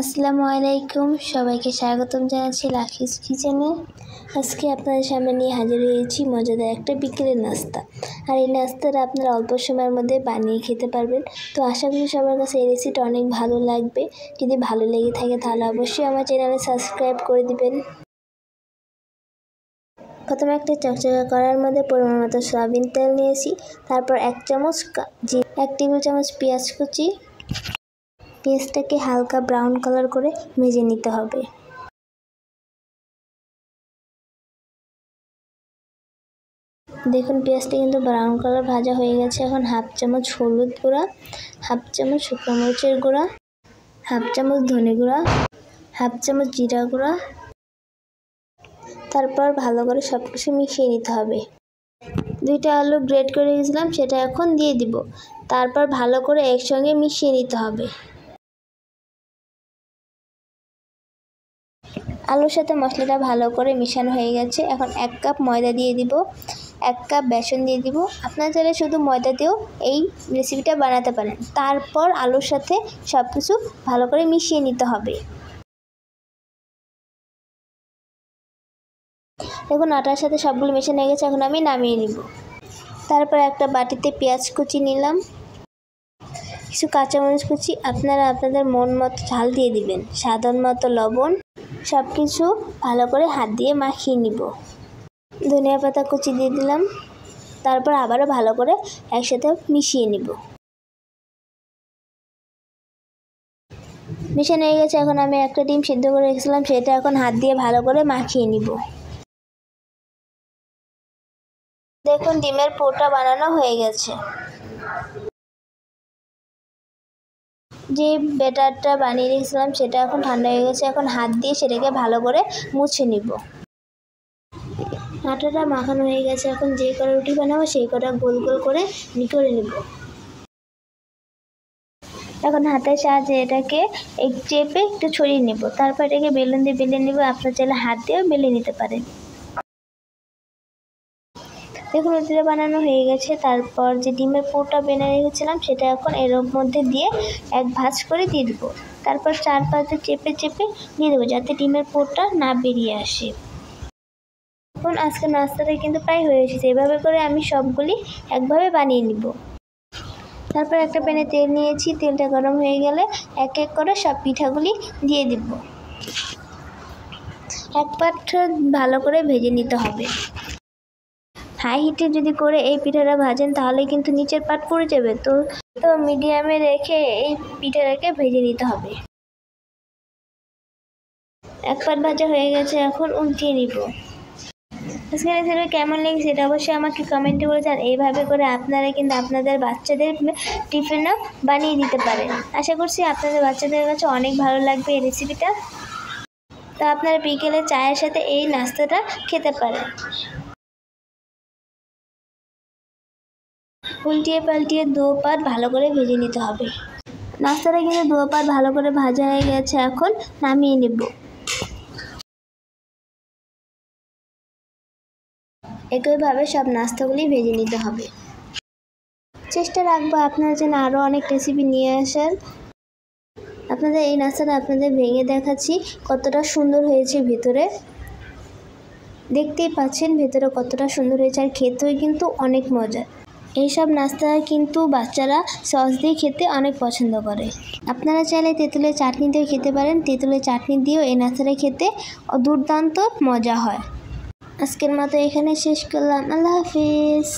আসসালামু আলাইকুম, সবাইকে স্বাগতম জানাচ্ছি লাকিস কিচেনে। আজকে আপনাদের সামনে নিয়ে হাজির হয়েছি মজাদার একটা বিকেলের নাস্তা। আর এই নাস্তাটা আপনারা অল্প সময়ের মধ্যে বানিয়ে খেতে পারবেন। তো আশা করি সবার কাছে এই রেসিপিটা অনেক ভালো লাগবে। যদি ভালো লেগে থাকে তাহলে অবশ্যই আমার চ্যানেলে সাবস্ক্রাইব করে দিবেন। প্রথমে একটা চকচকে কড়াইয়ের মধ্যে পরিমাণ মতো সয়াবিন তেল নিয়েছি। তারপর 1 টেবিল চামচ পেঁয়াজ কুচি। পেঁয়াজটাকে হালকা ব্রাউন কালার করে ভেজে নিতে হবে। দেখুন পেঁয়াজটা কিন্তু ব্রাউন কালার ভাজা হয়ে গেছে। এখন 1/2 চামচ হলুদ গুঁড়া, 1/2 চামচ শুকনো মরিচের গুঁড়া, 1/2 চামচ ধনে গুঁড়া, 1/2 চামচ জিরা গুঁড়া। তারপর ভালো করে সব কিছু মিশিয়ে নিতে হবে। 2টা আলু গ্রেট করে রেখেছিলাম সেটা এখন দিয়ে দিব। তারপর ভালো করে একসঙ্গে মিশিয়ে নিতে হবে। আলুর সাথে মশলাটা ভালো করে মিশানো হয়ে গেছে। এখন 1 কাপ ময়দা দিয়ে দিব, 1 কাপ বেসন দিয়ে দিব। আপনারা চাইলে শুধু ময়দা দিয়েও এই রেসিপিটা বানাতে পারেন। তারপর আলুর সাথে সব কিছু ভালো করে মিশিয়ে নিতে হবে। দেখুন আটার সাথে সবগুলো মেশানো হয়ে গেছে। এখন আমি নামিয়ে নিব। তারপর একটা বাটিতে পেঁয়াজ কুচি নিলাম, কিছু কাঁচামরিচ কুচি। আপনারা আপনাদের মন মতো ঝাল দিয়ে দিবেন, স্বাদ মতো লবণ। সব কিছু ভালো করে হাত দিয়ে মাখিয়ে নিব। ধনিয়া পাতা কুচি দিয়ে দিলাম। তারপর আবারও ভালো করে একসাথে মিশিয়ে নিব। মিশানো হয়ে গেছে। এখন আমি একটা ডিম সিদ্ধ করে রেখেছিলাম সেটা এখন হাত দিয়ে ভালো করে মাখিয়ে নিব। দেখুন ডিমের পুরটা বানানো হয়ে গেছে। যে ব্যাটারটা বানিয়ে রেখেছিলাম সেটা এখন ঠান্ডা হয়ে গেছে। এখন হাত দিয়ে সেটাকে ভালো করে মুছে নিব। আটাটা মাখানো হয়ে গেছে। এখন যে কটা রুটি বানাবো সেই কটা গোল গোল করে নিব। এখন হাতের সাহায্যে এটাকে চেপে একটু ছড়িয়ে নেব। তারপর এটাকে বেলুন দিয়ে বেলে নেব। আপনার চাইলে হাত দিয়েও বেলে নিতে পারেন। দেখুন রুটিটা বানানো হয়ে গেছে। তারপর যে ডিমের পুরটা বেনে রেখেছিলাম সেটা এখন এর মধ্যে দিয়ে এক ভাঁজ করে দিয়ে দেবো। তারপর 4-5 চেপে চেপে দিয়ে দেবো যাতে ডিমের পুরটা না বেরিয়ে আসে। এখন আজকে নাস্তাটা কিন্তু প্রায় হয়ে এসেছে। এভাবে করে আমি সবগুলি একভাবে বানিয়ে নিব। তারপর একটা প্যানে তেল নিয়েছি। তেলটা গরম হয়ে গেলে এক এক করে সব পিঠাগুলি দিয়ে দিব। এক পাট ভালো করে ভেজে নিতে হবে। হাই হিটে যদি করে এই পিঠাটা ভাজেন তাহলে কিন্তু নিচের পাট পড়ে যাবে। তো মিডিয়ামে রেখে এই পিঠাটাকে ভেজে নিতে হবে। এক পাট ভাজা হয়ে গেছে। এখন উল্টিয়ে নিব। আজকে রেসিপি কেমন লেগেছে সেটা অবশ্যই আমাকে কমেন্টে বলে যান। এইভাবে করে আপনারা কিন্তু আপনাদের বাচ্চাদের টিফিনও বানিয়ে দিতে পারেন। আশা করছি আপনাদের বাচ্চাদের কাছে অনেক ভালো লাগবে এই রেসিপিটা। তা আপনারা বিকেলে চায়ের সাথে এই নাস্তাটা খেতে পারেন। উল্টিয়ে পাল্টিয়ে 2 পাট ভালো করে ভেজে নিতে হবে। নাস্তাটা কিন্তু 2 পাট ভালো করে ভাজা হয়ে গেছে। এখন নামিয়ে নেব। একইভাবে সব নাস্তাগুলি ভেজে নিতে হবে। চেষ্টা রাখবো আপনারা যেন আরও অনেক রেসিপি নিয়ে আসার। আপনাদের এই নাস্তাটা আপনাদের ভেঙে দেখাচ্ছি কতটা সুন্দর হয়েছে। ভেতরে দেখতেই পাচ্ছেন ভেতরে কতটা সুন্দর হয়েছে। আর খেতেও কিন্তু অনেক মজা। এইসব নাস্তা কিন্তু বাচ্চারা সস দিয়ে খেতে অনেক পছন্দ করে। আপনারা চাইলে তেঁতুলের চাটনি দিয়েও খেতে পারেন। তেঁতুলের চাটনি দিয়েও এই নাস্তাটা খেতে দুর্দান্ত মজা হয়। আজকের মতো এখানে শেষ করলাম। আল্লাহ হাফিজ।